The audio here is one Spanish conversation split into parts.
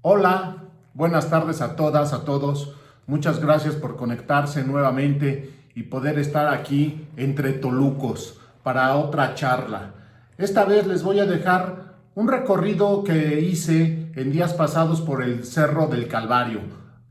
Hola, buenas tardes a todas, a todos. Muchas gracias por conectarse nuevamente y poder estar aquí entre tolucos para otra charla. Esta vez les voy a dejar un recorrido que hice en días pasados por el Cerro del Calvario,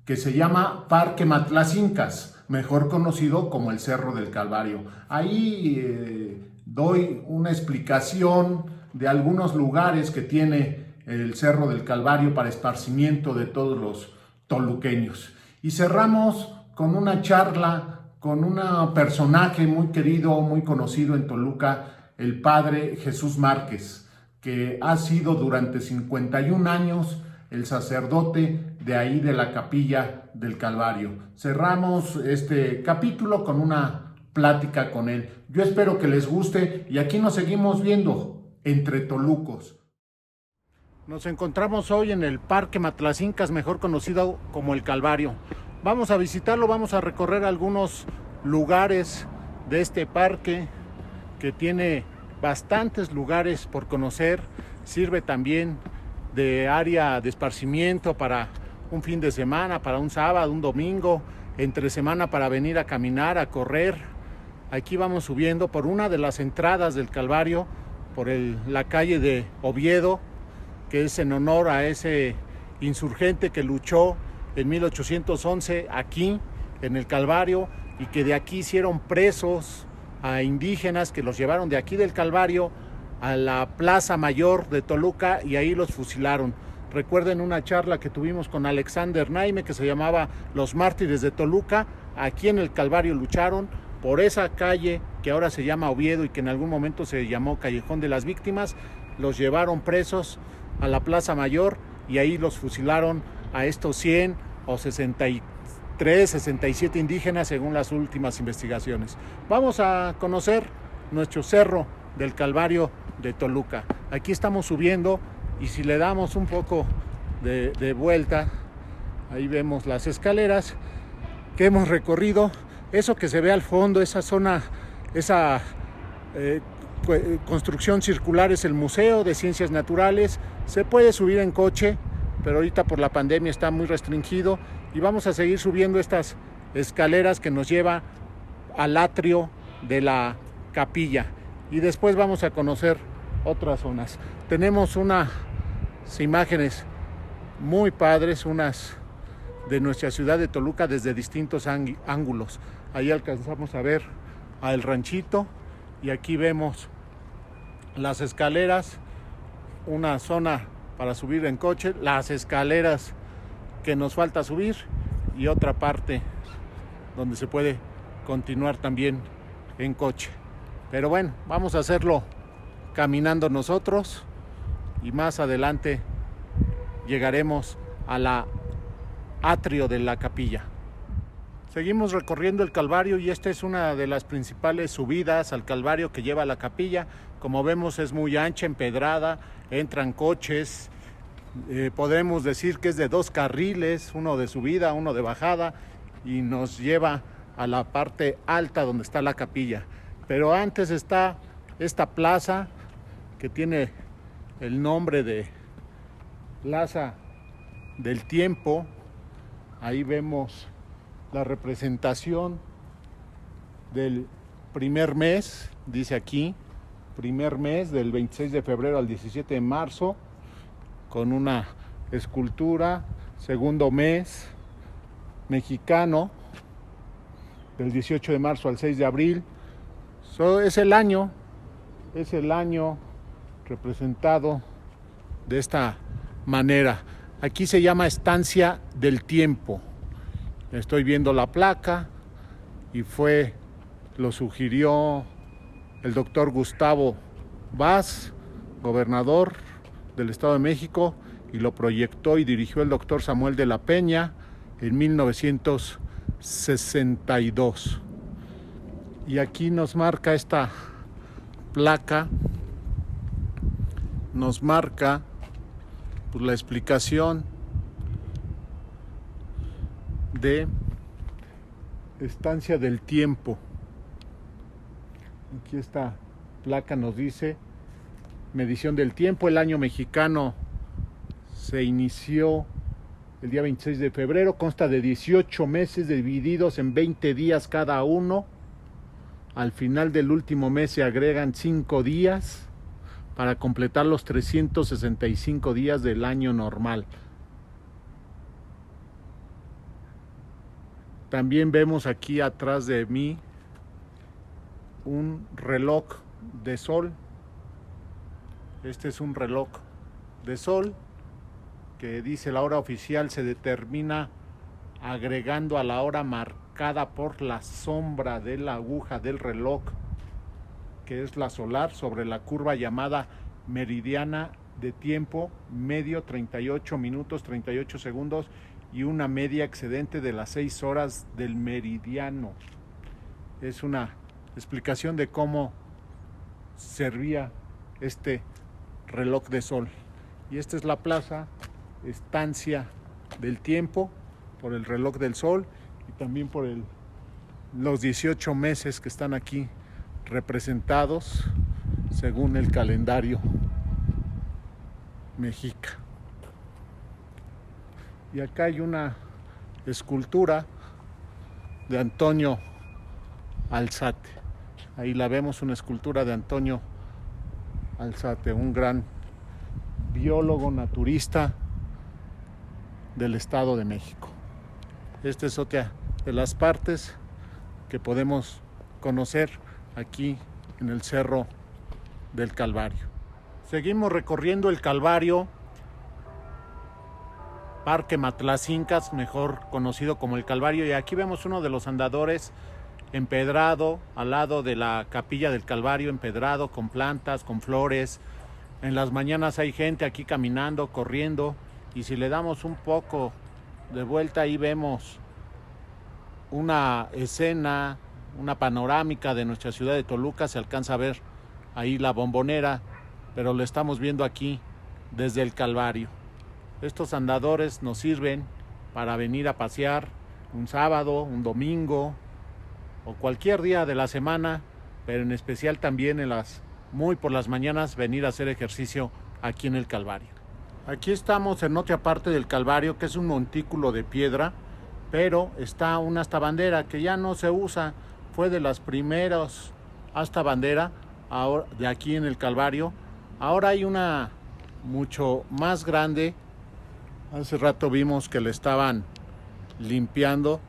que se llama Parque Matlacincas, mejor conocido como el Cerro del Calvario. Ahí doy una explicación de algunos lugares que tiene el Cerro del Calvario para esparcimiento de todos los toluqueños. Y cerramos con una charla con un personaje muy querido, muy conocido en Toluca, el padre Jesús Márquez, que ha sido durante 51 años el sacerdote de ahí de la capilla del Calvario. Cerramos este capítulo con una plática con él. Yo espero que les guste y aquí nos seguimos viendo entre tolucos. Nos encontramos hoy en el Parque Matlacincas, mejor conocido como el Calvario. Vamos a visitarlo, vamos a recorrer algunos lugares de este parque que tiene bastantes lugares por conocer. Sirve también de área de esparcimiento para un fin de semana, para un sábado, un domingo, entre semana para venir a caminar, a correr. Aquí vamos subiendo por una de las entradas del Calvario, por la calle de Oviedo, que es en honor a ese insurgente que luchó en 1811 aquí en el Calvario y que de aquí hicieron presos a indígenas que los llevaron de aquí del Calvario a la Plaza Mayor de Toluca y ahí los fusilaron. Recuerden una charla que tuvimos con Alexander Naime que se llamaba Los Mártires de Toluca. Aquí en el Calvario lucharon por esa calle que ahora se llama Oviedo y que en algún momento se llamó Callejón de las Víctimas. Los llevaron presos a la Plaza Mayor y ahí los fusilaron a estos 100 o 63, 67 indígenas según las últimas investigaciones. Vamos a conocer nuestro Cerro del Calvario de Toluca. Aquí estamos subiendo y si le damos un poco de vuelta, ahí vemos las escaleras que hemos recorrido. Eso que se ve al fondo, esa zona, esa construcción circular es el Museo de Ciencias Naturales. Se puede subir en coche, pero ahorita por la pandemia está muy restringido y vamos a seguir subiendo estas escaleras que nos lleva al atrio de la capilla y después vamos a conocer otras zonas. Tenemos unas imágenes muy padres, unas de nuestra ciudad de Toluca desde distintos ángulos. Ahí alcanzamos a ver al ranchito y aquí vemos las escaleras, una zona para subir en coche, las escaleras que nos falta subir y otra parte donde se puede continuar también en coche. Pero bueno, vamos a hacerlo caminando nosotros y más adelante llegaremos a la atrio de la capilla. Seguimos recorriendo el Calvario y esta es una de las principales subidas al Calvario que lleva a la capilla. Como vemos es muy ancha, empedrada, entran coches, podemos decir que es de 2 carriles, uno de subida, uno de bajada y nos lleva a la parte alta donde está la capilla. Pero antes está esta plaza que tiene el nombre de Plaza del Tiempo. Ahí vemos la representación del primer mes, dice aquí, primer mes del 26 de febrero al 17 de marzo, con una escultura, segundo mes mexicano, del 18 de marzo al 6 de abril. Es el año representado de esta manera. Aquí se llama Estancia del Tiempo. Estoy viendo la placa y lo sugirió el doctor Gustavo Vaz, gobernador del Estado de México, y lo proyectó y dirigió el doctor Samuel de la Peña en 1962. Y aquí nos marca esta placa, nos marca pues, la explicación de Estancia del Tiempo. Aquí esta placa nos dice medición del tiempo. El año mexicano se inició el día 26 de febrero. Consta de 18 meses divididos en 20 días cada uno. Al final del último mes se agregan 5 días para completar los 365 días del año normal. También vemos aquí atrás de mí un reloj de sol. Este es un reloj de sol que dice la hora oficial se determina agregando a la hora marcada por la sombra de la aguja del reloj, que es la solar, sobre la curva llamada meridiana de tiempo medio, 38 minutos 38 segundos y una media excedente de las 6 horas del meridiano. Es una explicación de cómo servía este reloj de sol. Y esta es la plaza estancia del tiempo por el reloj del sol y también por los 18 meses que están aquí representados según el calendario mexica. Y acá hay una escultura de Antonio Alzate. Ahí la vemos, una escultura de Antonio Alzate, un gran biólogo naturista del Estado de México. Esta es otra de las partes que podemos conocer aquí en el Cerro del Calvario. Seguimos recorriendo el Calvario, Parque Matlacincas, mejor conocido como el Calvario, y aquí vemos uno de los andadores empedrado al lado de la capilla del Calvario, empedrado con plantas, con flores. En las mañanas hay gente aquí caminando, corriendo, y si le damos un poco de vuelta ahí vemos una escena, una panorámica de nuestra ciudad de Toluca. Se alcanza a ver ahí la Bombonera, pero lo estamos viendo aquí desde el Calvario. Estos andadores nos sirven para venir a pasear un sábado, un domingo o cualquier día de la semana, pero en especial también muy por las mañanas venir a hacer ejercicio aquí en el Calvario. Aquí estamos en otra parte del Calvario, que es un montículo de piedra, pero está una asta bandera que ya no se usa. Fue de las primeras asta bandera de aquí en el Calvario. Ahora hay una mucho más grande. Hace rato vimos que le estaban limpiando,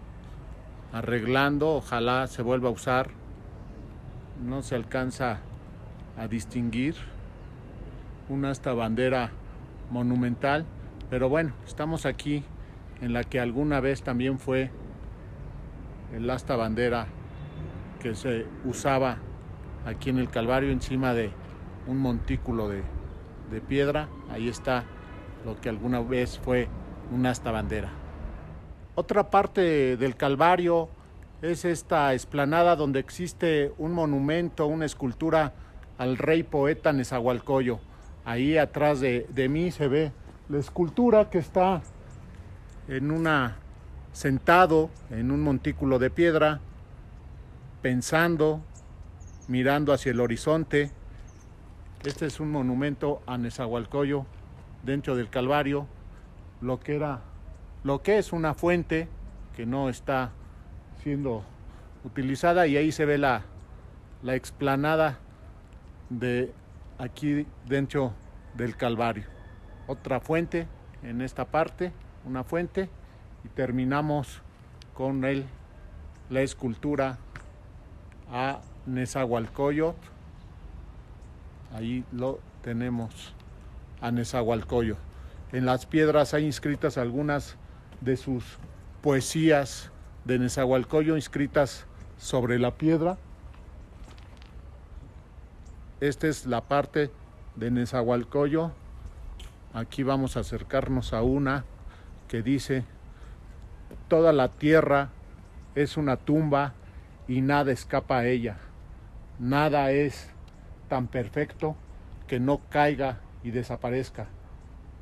arreglando. Ojalá se vuelva a usar. No se alcanza a distinguir una asta bandera monumental, pero bueno, estamos aquí en la que alguna vez también fue el asta bandera que se usaba aquí en el Calvario, encima de un montículo de piedra. Ahí está lo que alguna vez fue un asta bandera. Otra parte del Calvario es esta explanada donde existe un monumento, una escultura al rey poeta Nezahualcóyotl. Ahí atrás de mí se ve la escultura que está sentado en un montículo de piedra, pensando, mirando hacia el horizonte. Este es un monumento a Nezahualcóyotl dentro del Calvario, lo que es una fuente que no está siendo utilizada, y ahí se ve la explanada de aquí dentro del Calvario. Otra fuente en esta parte, una fuente, y terminamos con la escultura a Nezahualcóyotl. Ahí lo tenemos a Nezahualcóyotl. En las piedras hay inscritas algunas de sus poesías de Nezahualcóyotl, inscritas sobre la piedra. Esta es la parte de Nezahualcóyotl. Aquí vamos a acercarnos a una que dice: toda la tierra es una tumba y nada escapa a ella. Nada es tan perfecto que no caiga y desaparezca.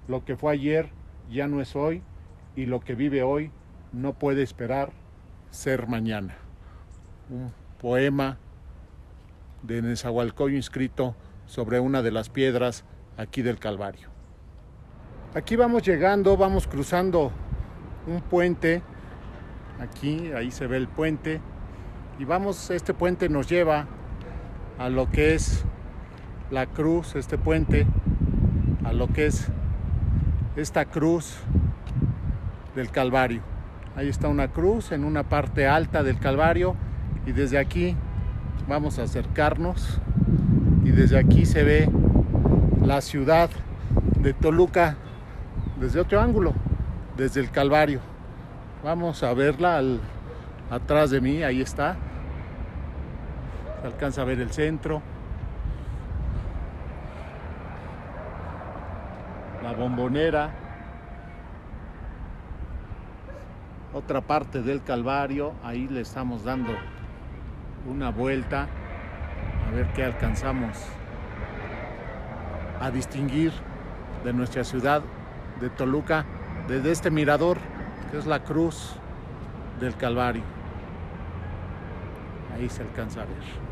Lo que fue ayer ya no es hoy, y lo que vive hoy no puede esperar ser mañana. Un poema de Nezahualcóyotl inscrito sobre una de las piedras aquí del Calvario. Aquí vamos llegando, vamos cruzando un puente, aquí, ahí se ve el puente, y este puente nos lleva a lo que es la cruz, este puente, a lo que es esta cruz del Calvario. Ahí está una cruz en una parte alta del Calvario, y desde aquí vamos a acercarnos, y desde aquí se ve la ciudad de Toluca desde otro ángulo, desde el Calvario. Vamos a verla atrás de mí, ahí está. Se alcanza a ver el centro, la Bombonera, otra parte del Calvario. Ahí le estamos dando una vuelta a ver qué alcanzamos a distinguir de nuestra ciudad de Toluca desde este mirador, que es la cruz del Calvario. Ahí se alcanza a ver.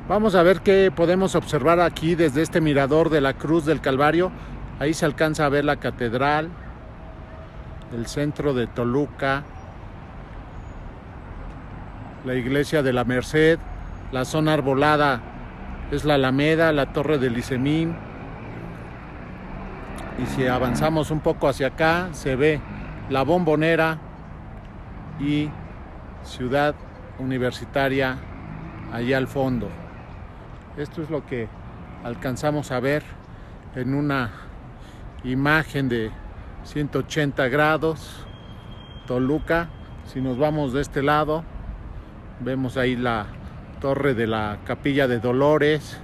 Vamos a ver qué podemos observar aquí desde este mirador de la cruz del Calvario. Ahí se alcanza a ver la catedral, el centro de Toluca, la iglesia de la Merced, la zona arbolada es la Alameda, la torre del Licemín. Y si avanzamos un poco hacia acá, se ve la Bombonera y Ciudad Universitaria allá al fondo. Esto es lo que alcanzamos a ver en una imagen de 180 grados, Toluca. Si nos vamos de este lado, vemos ahí la torre de la Capilla de Dolores.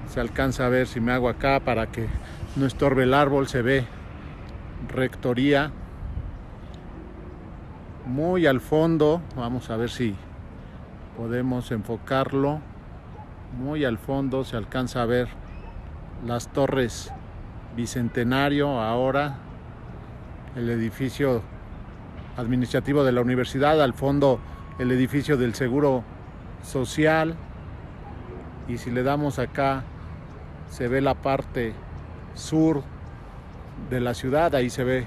Se alcanza a ver, si me hago acá para que no estorbe el árbol, se ve Rectoría. Muy al fondo, vamos a ver si podemos enfocarlo. Muy al fondo se alcanza a ver las torres Bicentenario, ahora el edificio administrativo de la universidad, al fondo el edificio del Seguro Social, y si le damos acá se ve la parte sur de la ciudad. Ahí se ve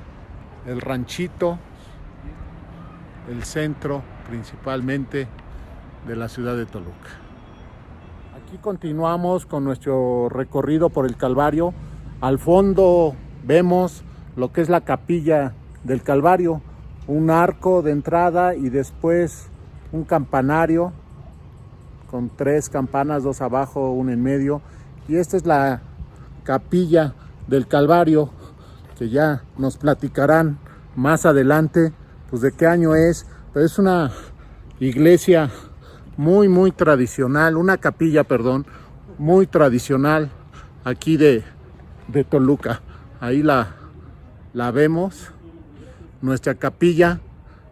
el ranchito, el centro principalmente de la ciudad de Toluca. Aquí continuamos con nuestro recorrido por el Calvario. Al fondo vemos lo que es la capilla del Calvario, un arco de entrada y después un campanario con 3 campanas, 2 abajo, 1 en medio. Y esta es la capilla del Calvario, que ya nos platicarán más adelante pues de qué año es, pero es una iglesia muy tradicional, una capilla, perdón, muy tradicional aquí de Toluca. Ahí la vemos, nuestra capilla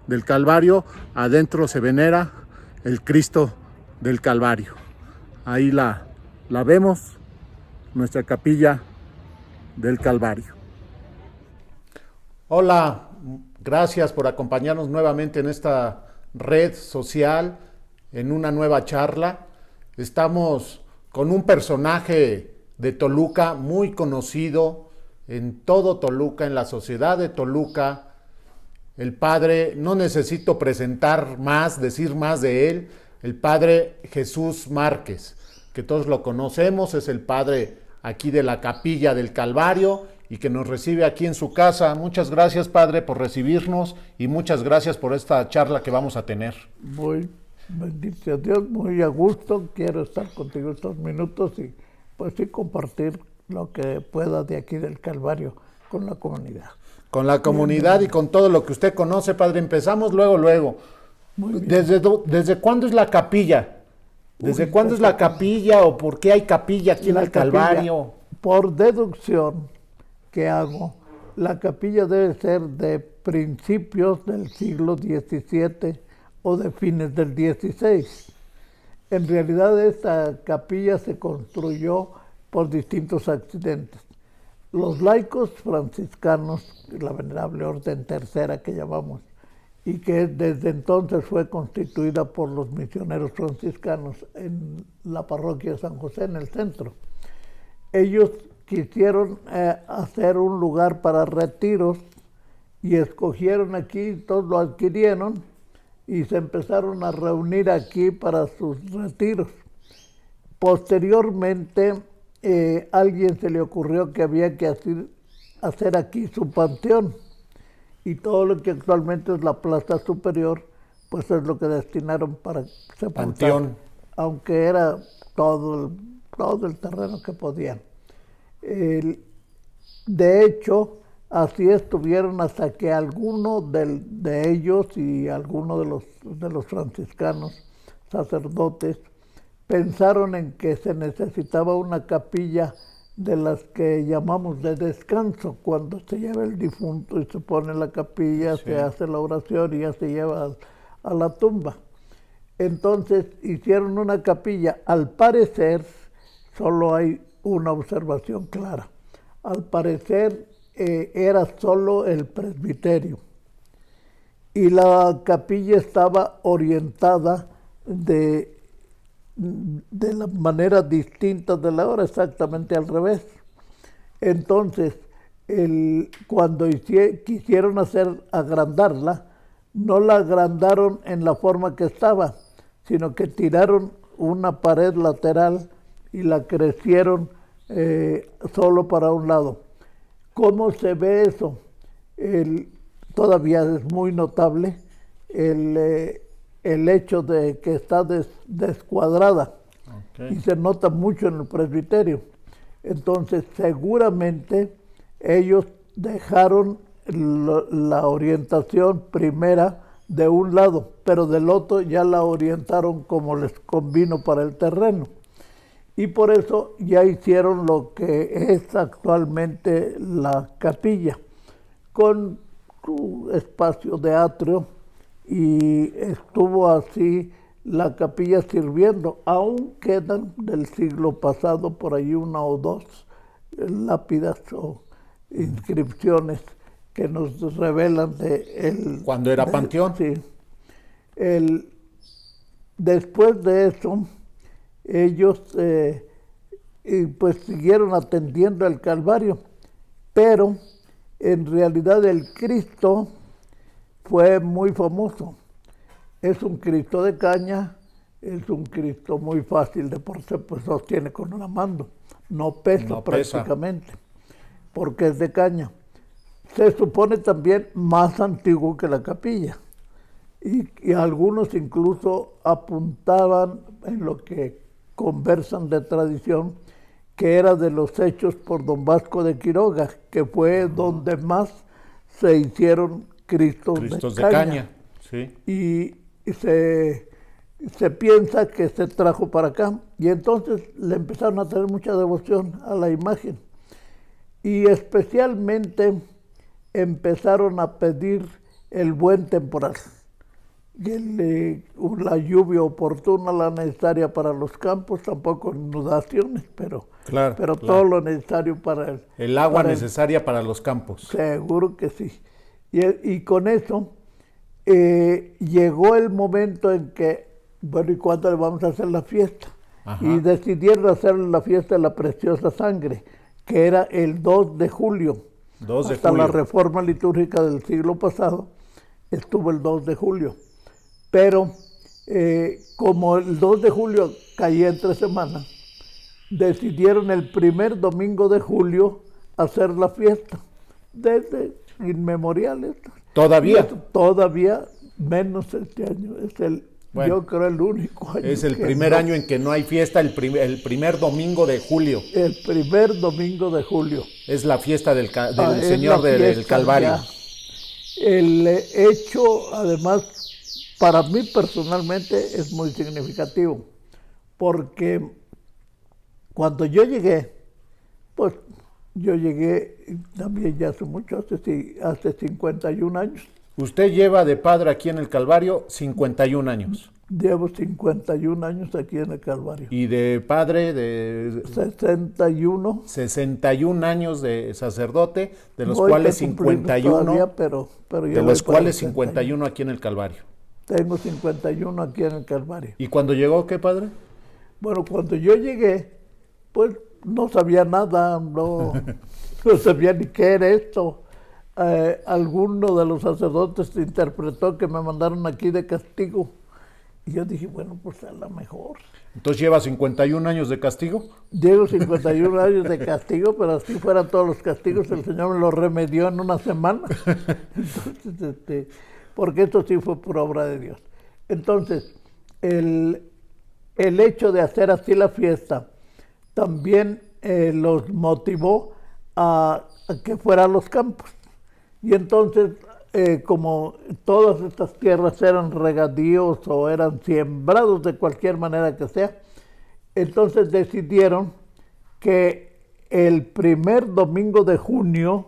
del Calvario. Adentro se venera el Cristo del Calvario. Ahí la vemos, nuestra capilla del Calvario. Hola, gracias por acompañarnos nuevamente en esta red social, en una nueva charla. Estamos con un personaje de Toluca muy conocido en todo Toluca, en la sociedad de Toluca. El padre, no necesito presentar más, decir más de él, el padre Jesús Márquez, que todos lo conocemos, es el padre aquí de la Capilla del Calvario y que nos recibe aquí en su casa. Muchas gracias, padre, por recibirnos y muchas gracias por esta charla que vamos a tener. Muy bendito a Dios, muy a gusto, quiero estar contigo estos minutos y pues sí compartir lo que pueda de aquí del Calvario con la comunidad. Con la comunidad y con todo lo que usted conoce, padre. Empezamos luego. ¿Desde cuándo es la capilla? ¿Desde cuándo es la capilla o por qué hay capilla aquí en el Calvario? Por deducción que hago, la capilla debe ser de principios del siglo XVII o de fines del XVI. En realidad esta capilla se construyó por distintos accidentes. Los laicos franciscanos, la Venerable Orden Tercera que llamamos, y que desde entonces fue constituida por los misioneros franciscanos en la parroquia de San José, en el centro. ellos quisieron hacer un lugar para retiros y escogieron aquí, todos lo adquirieron y se empezaron a reunir aquí para sus retiros. Posteriormente, a alguien se le ocurrió que había que hacer aquí su panteón, y todo lo que actualmente es la plaza superior, pues es lo que destinaron para sepultar. Panteón. Aunque era todo el terreno que podían. De hecho, así estuvieron hasta que alguno de ellos y alguno de los franciscanos, sacerdotes, pensaron en que se necesitaba una capilla de las que llamamos de descanso, cuando se lleva el difunto y se pone en la capilla, se hace la oración y ya se lleva a la tumba. Entonces hicieron una capilla. Al parecer, solo hay una observación clara. Al parecer era solo el presbiterio y la capilla estaba orientada de la manera distinta de la hora, exactamente al revés. Entonces, cuando quisieron agrandarla, no la agrandaron en la forma que estaba, sino que tiraron una pared lateral y la crecieron solo para un lado. ¿Cómo se ve eso? Todavía es muy notable el hecho de que está descuadrada, y se nota mucho en el presbiterio. Entonces, seguramente ellos dejaron la orientación primera de un lado, pero del otro ya la orientaron como les convino para el terreno. Y por eso ya hicieron lo que es actualmente la capilla, con su espacio de atrio, y estuvo así la capilla sirviendo. Aún quedan del siglo pasado por ahí una o dos lápidas o inscripciones que nos revelan cuando era panteón. Sí. Después de eso, ellos pues siguieron atendiendo el Calvario, pero en realidad el Cristo fue muy famoso. Es un Cristo de caña, es un Cristo muy fácil de portar, pues sostiene con una mano, no pesa prácticamente, porque es de caña. Se supone también más antiguo que la capilla, y algunos incluso apuntaban en lo que conversan de tradición, que era de los hechos por don Vasco de Quiroga, que fue donde más se hicieron Cristos de caña. Sí. Y se piensa que se trajo para acá, y entonces le empezaron a tener mucha devoción a la imagen, y especialmente empezaron a pedir el buen temporal, la lluvia oportuna, la necesaria para los campos, tampoco inundaciones, pero todo lo necesario para el agua necesaria para los campos. Seguro que sí. Y con eso llegó el momento en que, bueno, ¿y cuándo le vamos a hacer la fiesta? Ajá. Y decidieron hacer la fiesta de la Preciosa Sangre, que era el 2 de julio. Hasta la reforma litúrgica del siglo pasado estuvo el 2 de julio. Pero como el 2 de julio caía entre semanas, decidieron el primer domingo de julio hacer la fiesta, desde inmemoriales. ¿Todavía? Todavía, menos este año. Yo creo el único año. Es el primer año en que no hay fiesta, el primer domingo de julio. El primer domingo de julio. Es la fiesta del Señor del Calvario. Ya. El hecho, además, para mí personalmente es muy significativo, porque cuando yo llegué, pues yo llegué también ya hace mucho, hace 51 años. Usted lleva de padre aquí en el Calvario 51 años. Llevo 51 años aquí en el Calvario. ¿Y de padre de 61? 61 años de sacerdote, de los cuales 51, todavía, pero de los cuales 51 aquí en el Calvario. Tengo 51 aquí en el Calvario. ¿Y cuando llegó qué, padre? Bueno, cuando yo llegué, pues no sabía nada, no sabía ni qué era esto. Alguno de los sacerdotes interpretó que me mandaron aquí de castigo. Y yo dije, bueno, pues a lo mejor. Entonces lleva 51 años de castigo. Llevo 51 años de castigo, pero así fueran todos los castigos, el Señor me los remedió en una semana. Entonces, porque esto sí fue por obra de Dios. Entonces, el hecho de hacer así la fiesta también los motivó a que fueran a los campos. Y entonces, como todas estas tierras eran regadíos o eran sembrados de cualquier manera que sea, entonces decidieron que el primer domingo de junio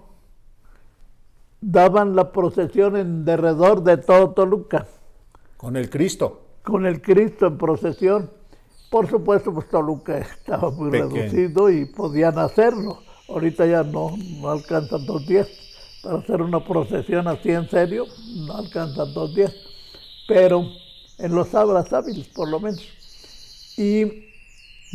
daban la procesión en derredor de todo Toluca. Con el Cristo. Con el Cristo en procesión. Por supuesto, pues Toluca estaba muy reducido y podían hacerlo. Ahorita ya no alcanzan 2 días. Para hacer una procesión así en serio, no alcanzan 2 días. Pero en los sábados hábiles, por lo menos. Y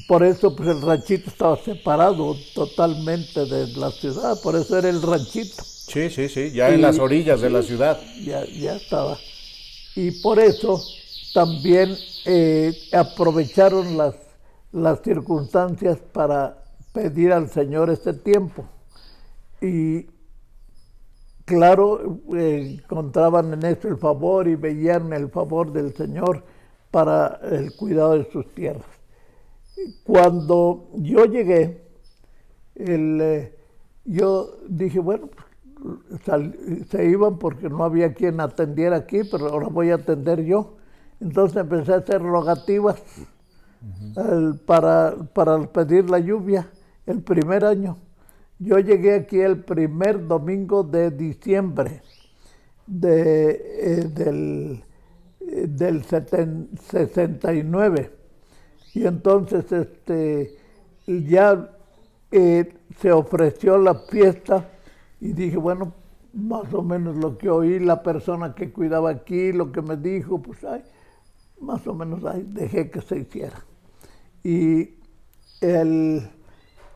por eso pues el ranchito estaba separado totalmente de la ciudad, por eso era el ranchito. Sí, ya en las orillas de la ciudad. Ya estaba. Y por eso también aprovecharon las circunstancias para pedir al Señor este tiempo. Y claro, encontraban en esto el favor y veían el favor del Señor para el cuidado de sus tierras. Cuando yo llegué, yo dije, bueno, se iban porque no había quien atendiera aquí, pero ahora voy a atender yo. Entonces empecé a hacer rogativas para pedir la lluvia el primer año. Yo llegué aquí el primer domingo de diciembre del 69. Y entonces ya se ofreció la fiesta y dije, bueno, más o menos lo que oí la persona que cuidaba aquí, lo que me dijo, pues más o menos dejé que se hiciera. Y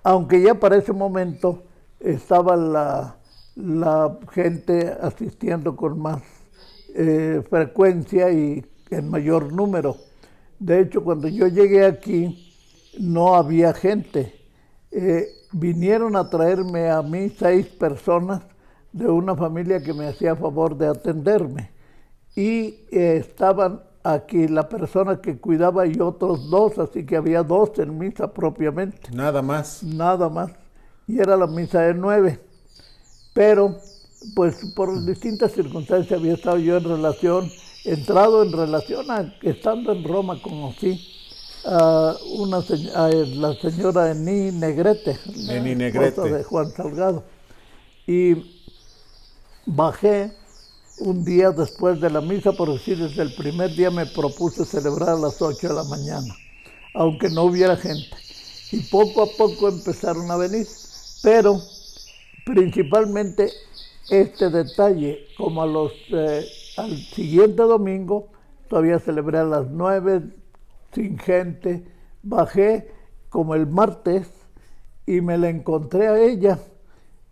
aunque ya para ese momento estaba la gente asistiendo con más frecuencia y en mayor número. De hecho, cuando yo llegué aquí, no había gente. Vinieron a traerme a mí 6 personas de una familia que me hacía favor de atenderme. Y estaban aquí la persona que cuidaba y otros 2, así que había 2 en misa propiamente. Nada más. Nada más. Y era la misa de 9. Pero, pues por distintas circunstancias había estado yo entrado en relación, estando en Roma conocí a la señora Eni Negrete, la esposa de Juan Salgado. Y bajé un día después de la misa, por decir, desde el primer día me propuse celebrar a las 8 de la mañana, aunque no hubiera gente. Y poco a poco empezaron a venir, pero principalmente este detalle, como al siguiente domingo, todavía celebré a las 9, sin gente, bajé como el martes y me la encontré a ella.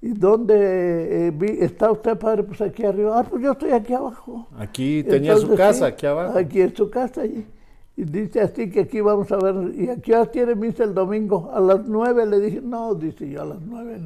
¿Y dónde está usted, padre? Pues aquí arriba. Pues yo estoy aquí abajo. Aquí tenía entonces, su casa, sí, aquí abajo. Aquí es su casa. Y dice así que aquí vamos a ver. ¿Y a qué hora tiene misa el domingo? A las 9. Le dije, no, dice yo, a las 9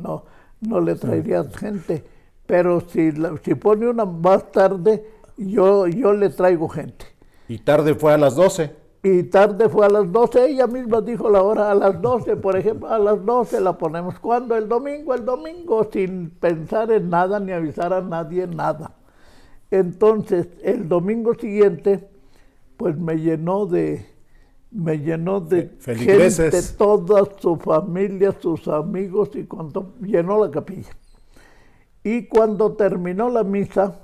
no le traería gente. Pero si pone una más tarde, yo le traigo gente. ¿Y tarde fue a las 12? Y tarde fue a las 12, ella misma dijo la hora, a las 12, por ejemplo, a las 12 la ponemos. ¿Cuándo? El domingo, sin pensar en nada, ni avisar a nadie, nada. Entonces, el domingo siguiente, pues me llenó de gente, toda su familia, sus amigos, y llenó la capilla. Y cuando terminó la misa,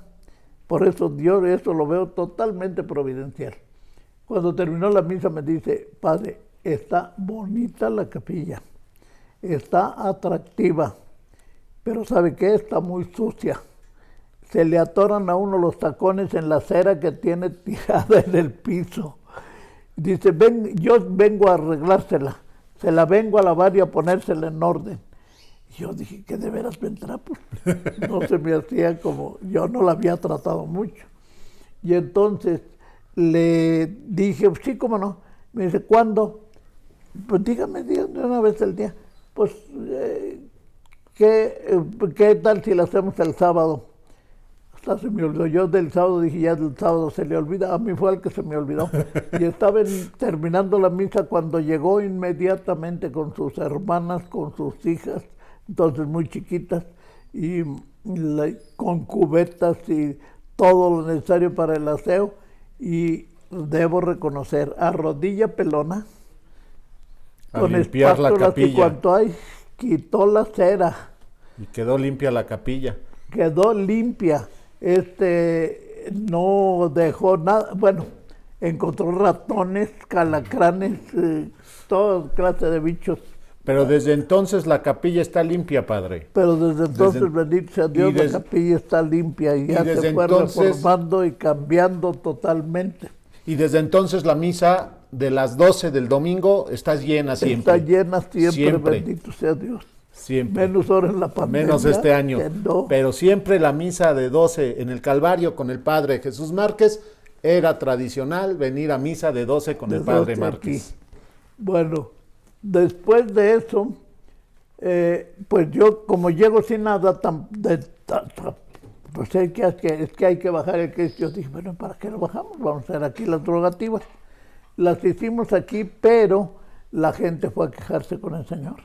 por eso yo eso lo veo totalmente providencial. Cuando terminó la misa me dice, padre, está bonita la capilla, está atractiva, pero ¿sabe qué? Está muy sucia. Se le atoran a uno los tacones en la cera que tiene tirada en el piso. Dice, yo vengo a arreglársela. se la vengo a lavar y a ponérsela en orden. Y yo dije, ¿qué de veras vendrá? Pues no se me hacía como, yo no la había tratado mucho. Y entonces le dije, sí, cómo no. Me dice, ¿cuándo? Pues dígame de una vez al día. Pues, ¿qué tal si la hacemos el sábado? Hasta se me olvidó. Yo del sábado dije, ya del sábado se le olvida. A mí fue el que se me olvidó. Y estaba terminando la misa cuando llegó inmediatamente con sus hermanas, con sus hijas, entonces muy chiquitas, y con cubetas y todo lo necesario para el aseo. Y debo reconocer, a rodilla pelona, A con limpiar la espátulas y capilla. cuanto hay, quitó la cera, Y quedó limpia la capilla. quedó limpia, no dejó nada, bueno, encontró ratones, calacranes, toda clase de bichos. Pero desde entonces la capilla está limpia, padre. Pero desde entonces, bendito sea Dios, la capilla está limpia y ya se fue reformando y cambiando totalmente. Y desde entonces la misa de las 12 del domingo está llena siempre. Está llena siempre, bendito sea Dios. Siempre. Menos ahora en la pandemia. Menos este año. No. Pero siempre la misa de 12 en el Calvario con el padre Jesús Márquez era tradicional venir a misa de 12 con el padre Márquez. Aquí. Bueno, después de eso, pues yo como llego sin nada, pues es que hay que bajar el Cristo. Yo dije, bueno, ¿para qué lo bajamos? Vamos a hacer aquí las drogativas. Las hicimos aquí, pero la gente fue a quejarse con el Señor.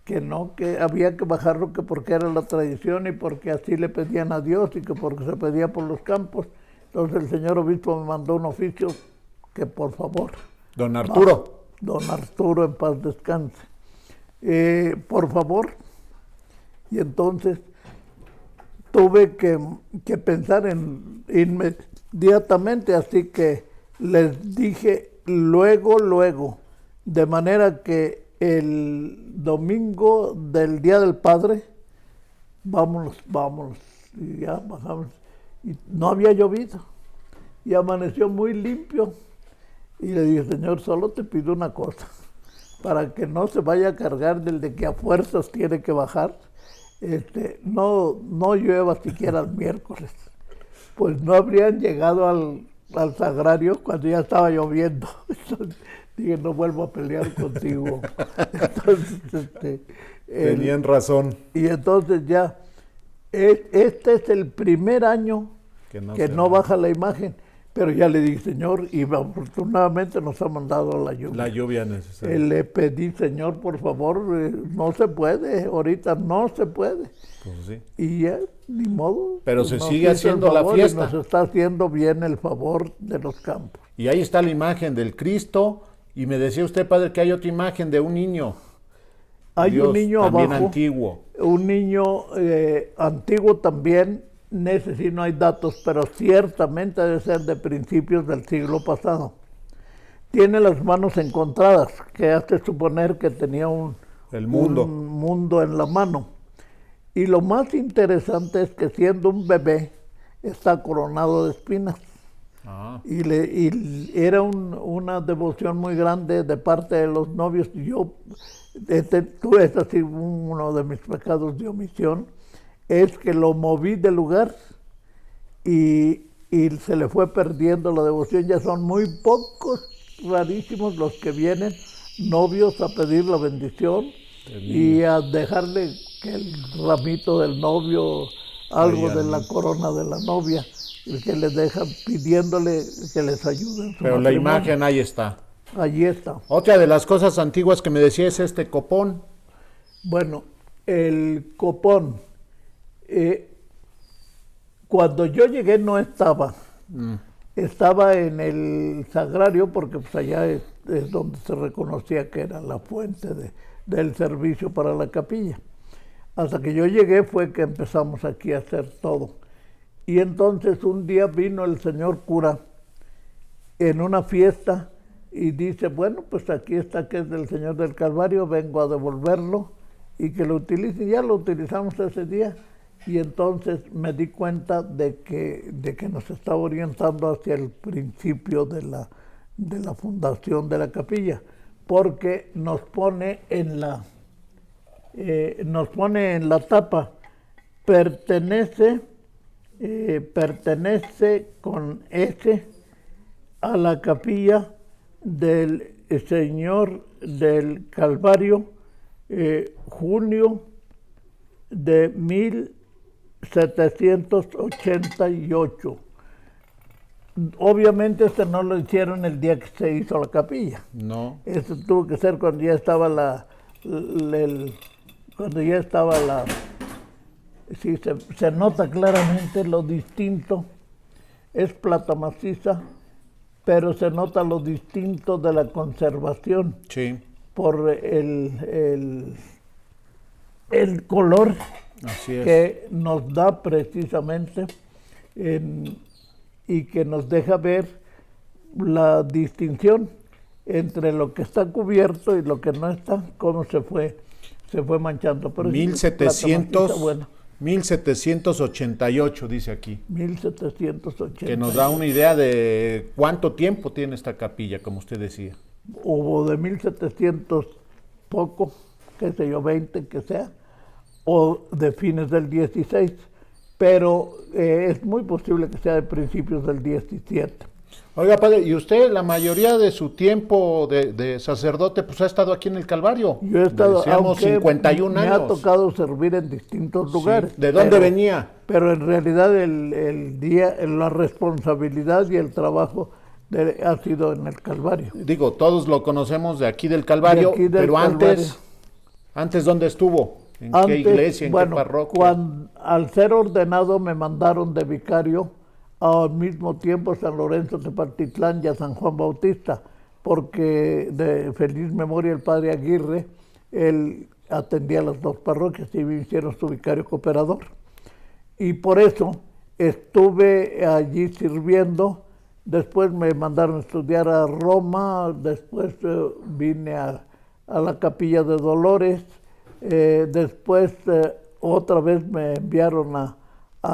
Que no, que había que bajarlo, que porque era la tradición y porque así le pedían a Dios y que porque se pedía por los campos. Entonces el señor obispo me mandó un oficio que por favor. Don Arturo. Don Arturo, en paz descanse. Por favor. Y entonces tuve que pensar inmediatamente, así que les dije luego, de manera que el domingo del Día del Padre, vámonos, y ya bajamos. Y no había llovido, y amaneció muy limpio. Y le dije, Señor, solo te pido una cosa, para que no se vaya a cargar del de que a fuerzas tiene que bajar, no llueva siquiera el miércoles. Pues no habrían llegado al sagrario cuando ya estaba lloviendo. Entonces, dije, no vuelvo a pelear contigo. Entonces, tenían razón. Y entonces ya, este es el primer año que no baja la imagen. Pero ya le dije, Señor, y afortunadamente nos ha mandado la lluvia. La lluvia necesaria. Le pedí, Señor, por favor, no se puede, ahorita no se puede. Pues sí. Y ya, ni modo. Pero se sigue haciendo la fiesta. Nos está haciendo bien el favor de los campos. Y ahí está la imagen del Cristo. Y me decía usted, padre, que hay otra imagen de un niño. Hay Dios, un niño también abajo. antiguo. Un niño antiguo también. Ese sí no hay datos, pero ciertamente debe ser de principios del siglo pasado. Tiene las manos encontradas, que hace suponer que tenía un mundo en la mano. Y lo más interesante es que siendo un bebé, está coronado de espinas. Ah. Y era una devoción muy grande de parte de los novios. Yo, tú es así uno de mis pecados de omisión, es que lo moví del lugar y se le fue perdiendo la devoción. Ya son muy pocos, rarísimos los que vienen novios a pedir la bendición y a dejarle que el ramito del novio, algo de la corona de la novia, el que le dejan pidiéndole que les ayuden. Pero la imagen ahí está. Allí está. Otra de las cosas antiguas que me decía es este copón. Bueno, el copón. Cuando yo llegué no estaba. Estaba en el sagrario porque pues allá es donde se reconocía que era la fuente del servicio para la capilla. Hasta que yo llegué fue que empezamos aquí a hacer todo. Y entonces un día vino el señor cura en una fiesta y dice, bueno, pues aquí está que es del Señor del Calvario, vengo a devolverlo y que lo utilice. Y ya lo utilizamos ese día. Y entonces me di cuenta de que nos estaba orientando hacia el principio de la fundación de la capilla, porque nos pone en la tapa, pertenece con S a la capilla del Señor del Calvario, junio de 1788. Obviamente este no lo hicieron el día que se hizo la capilla. No. Esto tuvo que ser cuando ya estaba sí, se nota claramente lo distinto. Es plata maciza, pero se nota lo distinto de la conservación. Sí. Por el color Así es. que nos da precisamente y que nos deja ver la distinción entre lo que está cubierto y lo que no está, cómo se fue manchando. Pero 1788 dice aquí. 1780. Que nos da una idea de cuánto tiempo tiene esta capilla, como usted decía. O de 1700 poco, qué sé yo, 20 que sea, o de fines del 16, pero es muy posible que sea de principios del 17. Oiga, padre, ¿y usted la mayoría de su tiempo de sacerdote pues ha estado aquí en el Calvario? Yo he estado, decíamos, 51 años. Me ha tocado servir en distintos lugares. Sí. ¿De dónde venía? Pero en realidad la responsabilidad y el trabajo ha sido en el Calvario. Digo, todos lo conocemos de aquí del Calvario, pero Calvario. antes ¿dónde estuvo? ¿En qué iglesia, en qué parroquia? Al ser ordenado me mandaron de vicario al mismo tiempo a San Lorenzo Tepatitlán y a San Juan Bautista, porque de feliz memoria el padre Aguirre, él atendía las dos parroquias y me hicieron su vicario cooperador. Y por eso estuve allí sirviendo. Después me mandaron a estudiar a Roma, después vine a la Capilla de Dolores, después otra vez me enviaron a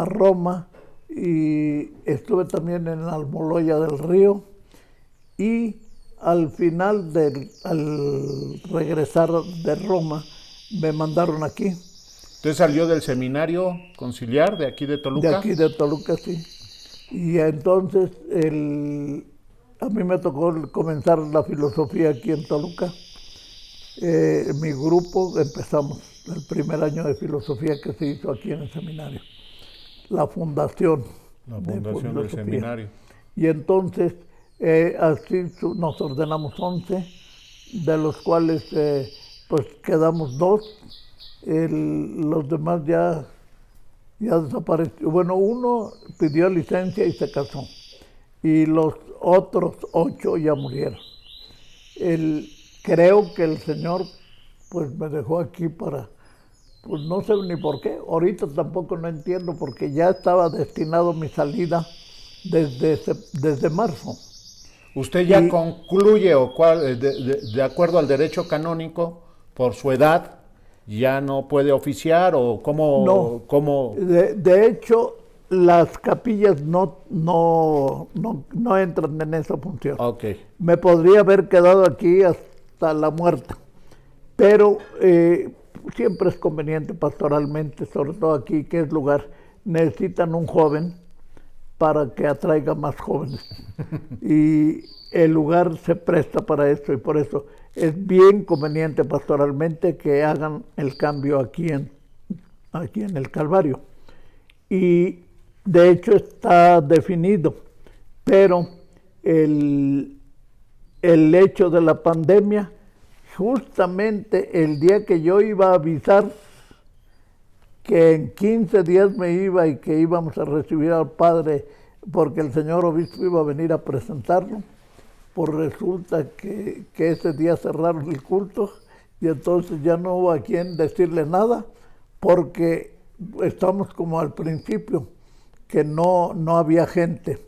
Roma y estuve también en la Almoloya del Río, y al final, al regresar de Roma, me mandaron aquí. ¿Usted salió del seminario conciliar de aquí de Toluca? De aquí de Toluca, sí. Y entonces a mí me tocó comenzar la filosofía aquí en Toluca. Mi grupo empezamos el primer año de filosofía que se hizo aquí en el seminario. La fundación del seminario. Y entonces así nos ordenamos 11, de los cuales pues quedamos 2. Los demás ya desapareció. Bueno, uno pidió licencia y se casó, y los otros 8 ya murieron. Creo que el Señor pues me dejó aquí para, pues no sé ni por qué, ahorita tampoco no entiendo, porque ya estaba destinado mi salida desde marzo. ¿Usted ya concluye, o de acuerdo al derecho canónico, por su edad, ya no puede oficiar, o cómo? No, cómo? De hecho, las capillas no entran en esa función. Okay. Me podría haber quedado aquí hasta la muerte, pero siempre es conveniente pastoralmente, sobre todo aquí, que es lugar, necesitan un joven para que atraiga más jóvenes. Y el lugar se presta para eso, y por eso es bien conveniente pastoralmente que hagan el cambio aquí en el Calvario. Y de hecho está definido, pero el hecho de la pandemia, justamente el día que yo iba a avisar que en 15 días me iba y que íbamos a recibir al padre, porque el señor obispo iba a venir a presentarlo, pues resulta que ese día cerraron el culto, y entonces ya no hubo a quien decirle nada, porque estamos como al principio, que no había gente.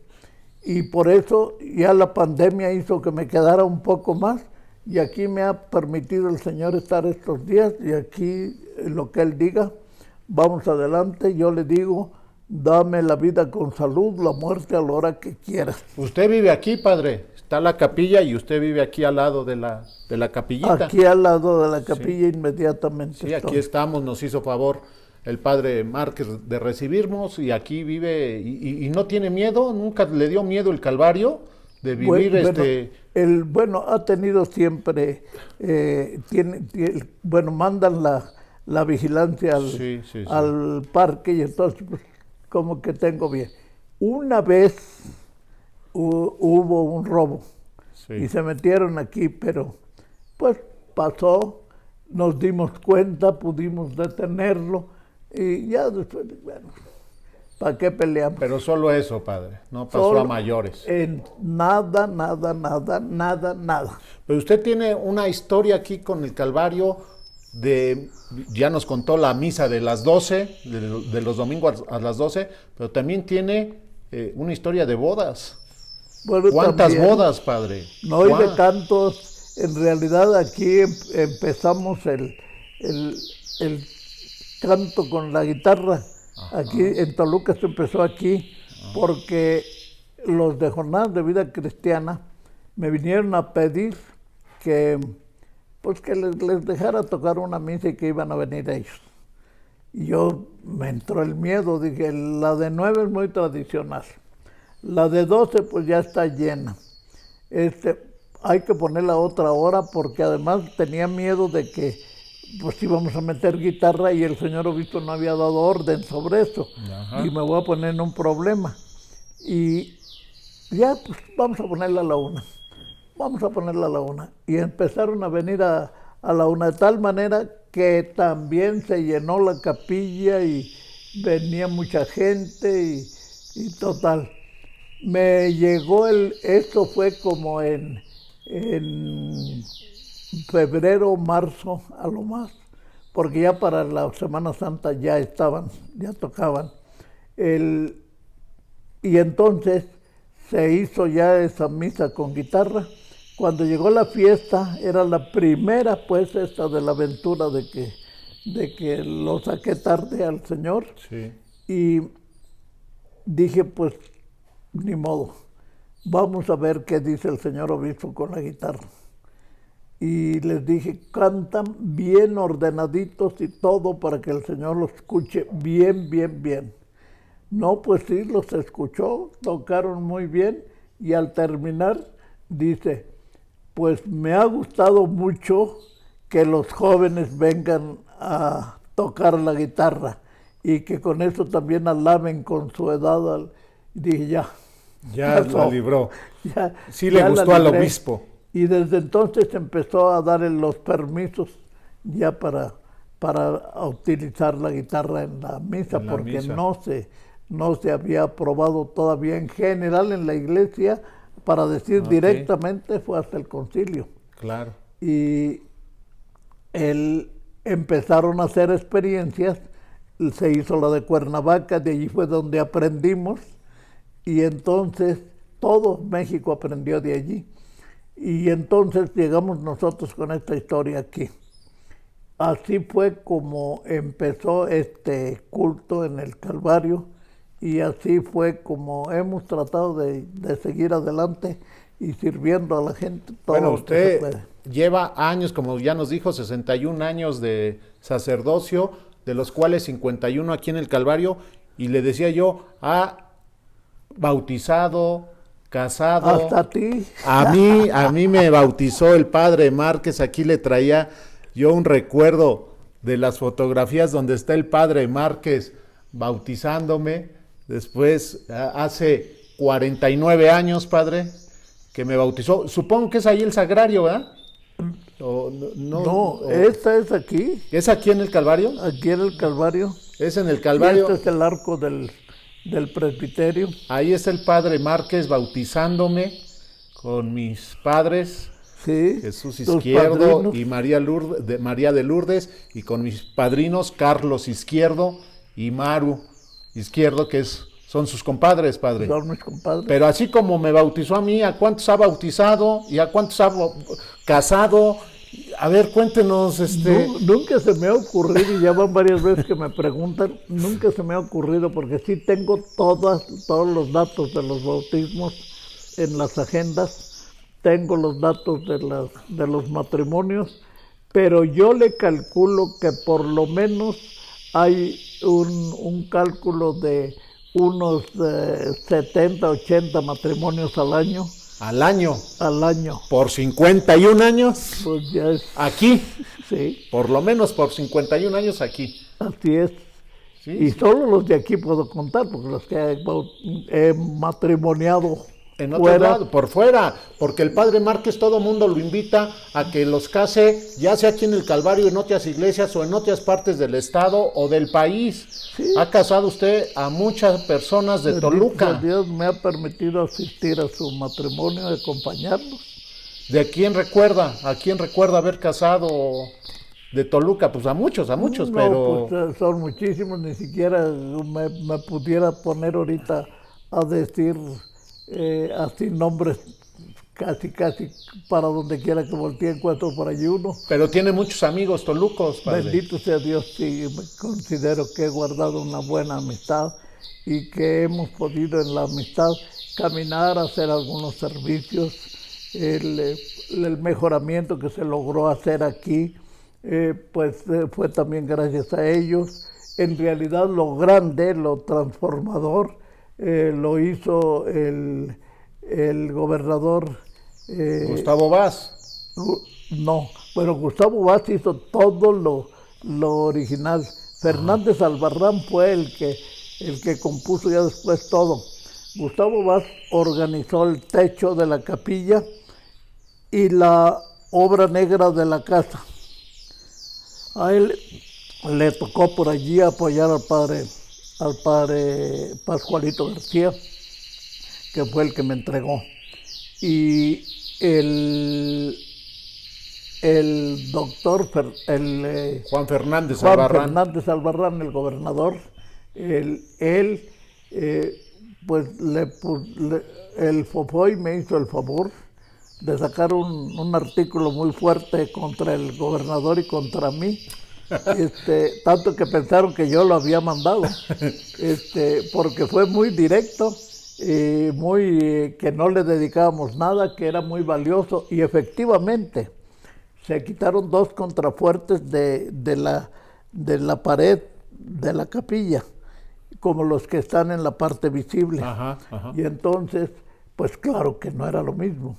Y por eso ya la pandemia hizo que me quedara un poco más, y aquí me ha permitido el Señor estar estos días, y aquí lo que Él diga, vamos adelante. Yo le digo, dame la vida con salud, la muerte a la hora que quieras. ¿Usted vive aquí, padre? Está la capilla y usted vive aquí al lado de la capillita. Aquí al lado de la capilla inmediatamente. Sí, aquí estamos, nos hizo favor el padre Márquez de recibirnos y aquí vive y no tiene miedo, nunca le dio miedo el Calvario de vivir Bueno, ha tenido siempre, mandan la vigilancia al parque y entonces pues, como que tengo bien. Una vez hubo un robo y se metieron aquí, pero pues pasó, nos dimos cuenta, pudimos detenerlo y ya después, bueno, ¿para qué peleamos? Pero solo eso, padre, no pasó a mayores. Nada. Pero usted tiene una historia aquí con el Calvario ya nos contó la misa de las 12, de los domingos a las 12, pero también tiene una historia de bodas. Bueno, ¿cuántas también, bodas, padre? No, y de tantos. En realidad aquí empezamos el canto con la guitarra. Ajá. Aquí en Toluca se empezó aquí porque los de Jornadas de Vida Cristiana me vinieron a pedir que les dejara tocar una misa y que iban a venir ellos. Y yo me entró el miedo, dije, la de 9 es muy tradicional. La de 12 pues ya está llena. Hay que ponerla a otra hora porque además tenía miedo de que pues íbamos a meter guitarra y el señor obispo no había dado orden sobre eso. Ajá. Y me voy a poner en un problema. Y ya pues vamos a ponerla a la 1. Vamos a ponerla a la 1. Y empezaron a venir a la 1 de tal manera que también se llenó la capilla y venía mucha gente y total. Me llegó esto fue como en febrero, marzo, a lo más, porque ya para la Semana Santa ya tocaban. Y entonces se hizo ya esa misa con guitarra. Cuando llegó la fiesta, era la primera, pues, esta de la aventura de que lo saqué tarde al Señor. Sí. Y dije, pues, ni modo, vamos a ver qué dice el señor obispo con la guitarra. Y les dije, cantan bien ordenaditos y todo para que el Señor los escuche bien, bien, bien. No, pues sí, los escuchó, tocaron muy bien y al terminar dice, pues me ha gustado mucho que los jóvenes vengan a tocar la guitarra y que con eso también alaben con su edad. Y dije, ya la libró. Sí le ya gustó al obispo. Y desde entonces empezó a dar los permisos ya para utilizar la guitarra en la misa, porque no se había aprobado todavía en general en la iglesia, para decir directamente fue hasta el concilio. Claro. Y empezaron a hacer experiencias, se hizo la de Cuernavaca, de allí fue donde aprendimos, y entonces todo México aprendió de allí. Y entonces llegamos nosotros con esta historia aquí. Así fue como empezó este culto en el Calvario y así fue como hemos tratado de seguir adelante y sirviendo a la gente. Todo bueno, usted lleva años, como ya nos dijo, 61 años de sacerdocio, de los cuales 51 aquí en el Calvario, y le decía yo, ha bautizado, casado. Hasta ti. A mí me bautizó el padre Márquez. Aquí le traía yo un recuerdo de las fotografías donde está el padre Márquez bautizándome. Después, hace 49 años, padre, que me bautizó. Supongo que es ahí el sagrario, ¿verdad? Esta es aquí. ¿Es aquí en el Calvario? Aquí en el Calvario. Es en el Calvario. Y este es el arco del presbiterio. Ahí está el padre Márquez bautizándome con mis padres, sí, Jesús Izquierdo y María de Lourdes, y con mis padrinos Carlos Izquierdo y Maru Izquierdo, que son sus compadres, padre. Son mis compadres. Pero así como me bautizó a mí, ¿a cuántos ha bautizado y a cuántos ha casado? A ver, cuéntenos. Nunca se me ha ocurrido, y ya van varias veces que me preguntan, nunca se me ha ocurrido, porque sí tengo todos los datos de los bautismos en las agendas, tengo los datos de los matrimonios, pero yo le calculo que por lo menos hay un cálculo de unos 70, 80 matrimonios al año. ¿Al año? Al año. ¿Por 51 años? Pues ya es. Aquí. Sí. Por lo menos por 51 años aquí. Así es. Sí, y sí. solo los de aquí puedo contar, porque los que he matrimoniado En otro fuera. lado, por fuera, porque el padre Márquez todo mundo lo invita a que los case, ya sea aquí en el Calvario, en otras iglesias o en otras partes del estado o del país. Sí. Ha casado usted a muchas personas de Bendito Toluca. sea Dios me ha permitido asistir a su matrimonio, acompañarlos. ¿De quién recuerda? ¿A quién recuerda haber casado de Toluca? Pues a muchos, No, pero... pues son muchísimos, ni siquiera me pudiera poner ahorita a decir así nombres casi para donde quiera que voltee encuentro por allí uno. Pero tiene muchos amigos tolucos, padre. Bendito sea Dios, sí, me considero que he guardado una buena amistad y que hemos podido en la amistad caminar, hacer algunos servicios, el mejoramiento que se logró hacer aquí, fue también gracias a ellos. En realidad lo grande, lo transformador, lo hizo el gobernador. Gustavo Vaz. No, bueno, Gustavo Vaz hizo todo lo original. Fernández Albarrán fue el que compuso ya después todo. Gustavo Vaz organizó el techo de la capilla y la obra negra de la casa. A él le tocó por allí apoyar al padre Pascualito García, que fue el que me entregó. Y el doctor Juan Fernández Juan Albarrán. Fernández Albarrán, el gobernador, pues el Fofoy me hizo el favor de sacar un artículo muy fuerte contra el gobernador y contra mí. Tanto que pensaron que yo lo había mandado, porque fue muy directo, que no le dedicábamos nada, que era muy valioso, y efectivamente se quitaron 2 contrafuertes de la pared de la capilla, como los que están en la parte visible. Ajá, ajá. Y entonces, pues claro que no era lo mismo.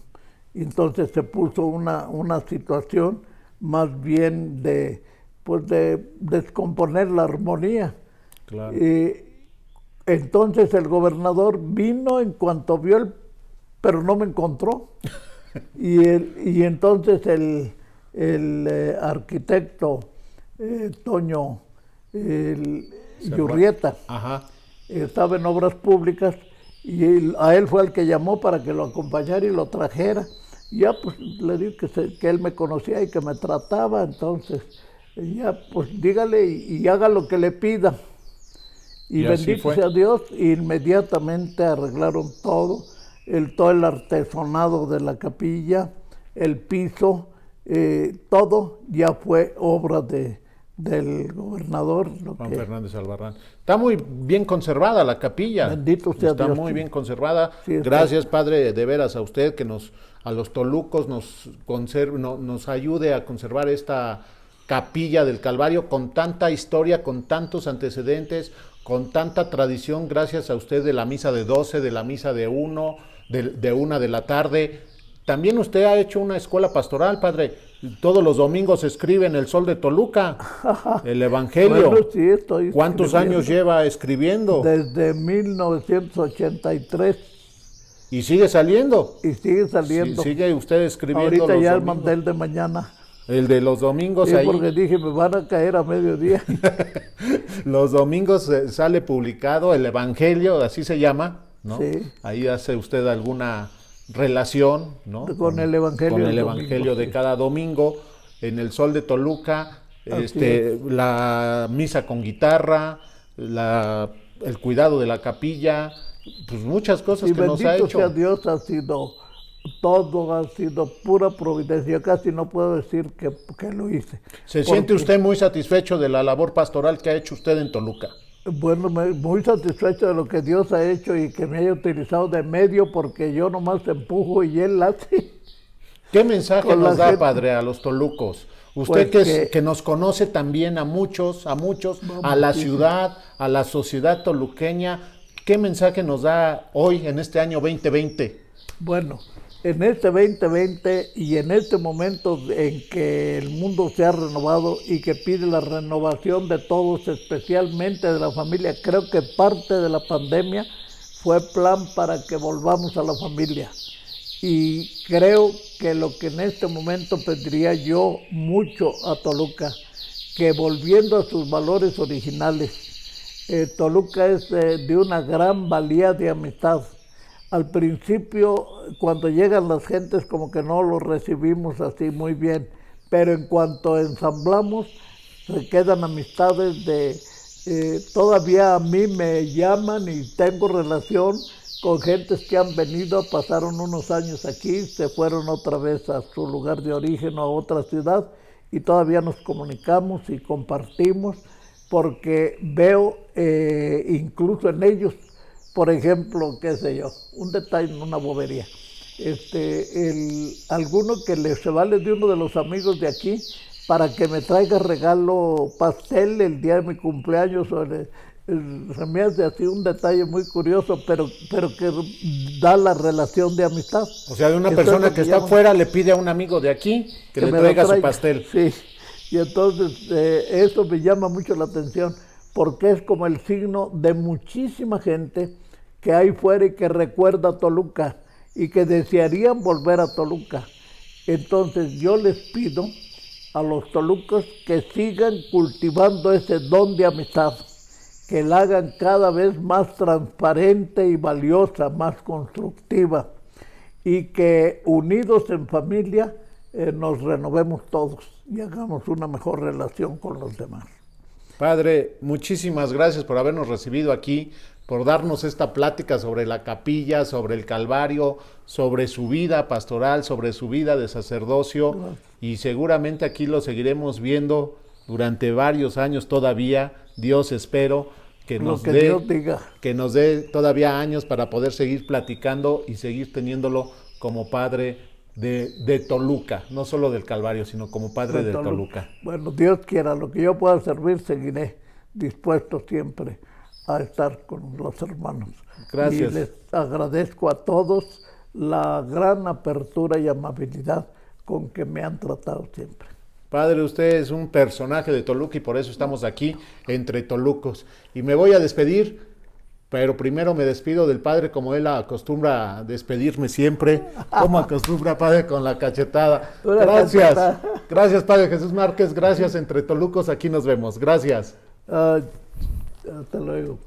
Y entonces se puso una situación más bien de descomponer la armonía. Claro. Entonces el gobernador vino en cuanto vio pero no me encontró. y entonces el arquitecto Toño Yurrieta Ajá. estaba en obras públicas y a él fue el que llamó para que lo acompañara y lo trajera. Y ya pues le dije que él me conocía y que me trataba, entonces ya pues dígale y haga lo que le pida. Y bendito sea Dios, inmediatamente arreglaron todo el artesonado de la capilla, el piso, todo ya fue obra del gobernador. Juan Fernández Albarrán. Está muy bien conservada la capilla. Bendito sea Está Dios. muy bien conservada. Sí, gracias, padre, de veras a usted que a los tolucos nos ayude a conservar esta capilla del Calvario con tanta historia, con tantos antecedentes, con tanta tradición, gracias a usted de la misa de 12, de la misa de 1, de 1 de la tarde. También usted ha hecho una escuela pastoral, padre. Todos los domingos escribe en El Sol de Toluca el Evangelio. Bueno, sí, estoy ¿Cuántos años lleva escribiendo? Desde 1983. ¿Y sigue saliendo? Y sigue saliendo. ¿Sigue usted escribiendo? Ahorita los ya domingos? mandé el de mañana. El de los domingos Sí, ahí. porque dije, me van a caer a mediodía. Los domingos sale publicado el Evangelio, así se llama, ¿no? Sí. Ahí hace usted alguna relación, ¿no? Con el Evangelio. Con el del Evangelio domingo, de sí. cada domingo, en el Sol de Toluca, la misa con guitarra, el cuidado de la capilla, pues muchas cosas Y que nos ha bendito hecho. sea Dios, todo ha sido pura providencia. Yo casi no puedo decir que lo hice. ¿Se siente usted muy satisfecho de la labor pastoral que ha hecho usted en Toluca? Bueno, muy satisfecho de lo que Dios ha hecho y que me haya utilizado de medio, porque yo nomás empujo y Él hace. ¿Qué mensaje Con la nos da, gente. padre, a los tolucos? Usted Pues que nos conoce también a muchos, a la ciudad, a la sociedad toluqueña, ¿qué mensaje nos da hoy en este año 2020? Bueno, en este 2020 y en este momento en que el mundo se ha renovado y que pide la renovación de todos, especialmente de la familia, creo que parte de la pandemia fue plan para que volvamos a la familia. Y creo que lo que en este momento pediría yo mucho a Toluca, que volviendo a sus valores originales, Toluca es de una gran valía de amistad. Al principio, cuando llegan las gentes, como que no los recibimos así muy bien, pero en cuanto ensamblamos, se quedan amistades todavía a mí me llaman y tengo relación con gentes que han venido, pasaron unos años aquí, se fueron otra vez a su lugar de origen o a otra ciudad y todavía nos comunicamos y compartimos porque veo incluso en ellos, por ejemplo, qué sé yo, un detalle, una bobería. Alguno que se vale de uno de los amigos de aquí para que me traiga regalo pastel el día de mi cumpleaños. Se me hace así un detalle muy curioso, pero que da la relación de amistad. O sea, de una persona que está afuera le pide a un amigo de aquí que le traiga su pastel. Sí, y entonces eso me llama mucho la atención, porque es como el signo de muchísima gente que hay fuera y que recuerda a Toluca y que desearían volver a Toluca. Entonces yo les pido a los tolucos que sigan cultivando ese don de amistad, que la hagan cada vez más transparente y valiosa, más constructiva, y que unidos en familia nos renovemos todos y hagamos una mejor relación con los demás. Padre, muchísimas gracias por habernos recibido aquí, por darnos esta plática sobre la capilla, sobre el Calvario, sobre su vida pastoral, sobre su vida de sacerdocio. Gracias. Y seguramente aquí lo seguiremos viendo durante varios años todavía. Dios, espero que nos dé todavía años para poder seguir platicando y seguir teniéndolo como padre de Toluca, no solo del Calvario, sino como padre de Toluca. Bueno, Dios quiera, lo que yo pueda servir, seguiré dispuesto siempre a estar con los hermanos. Gracias. Y les agradezco a todos la gran apertura y amabilidad con que me han tratado siempre. Padre, usted es un personaje de Toluca y por eso estamos aquí entre tolucos. Y me voy a despedir, pero primero me despido del Padre como él acostumbra a despedirme siempre. Como acostumbra, Padre, con la cachetada. Gracias. Gracias, Padre Jesús Márquez. Gracias, entre tolucos. Aquí nos vemos. Gracias. Hasta luego.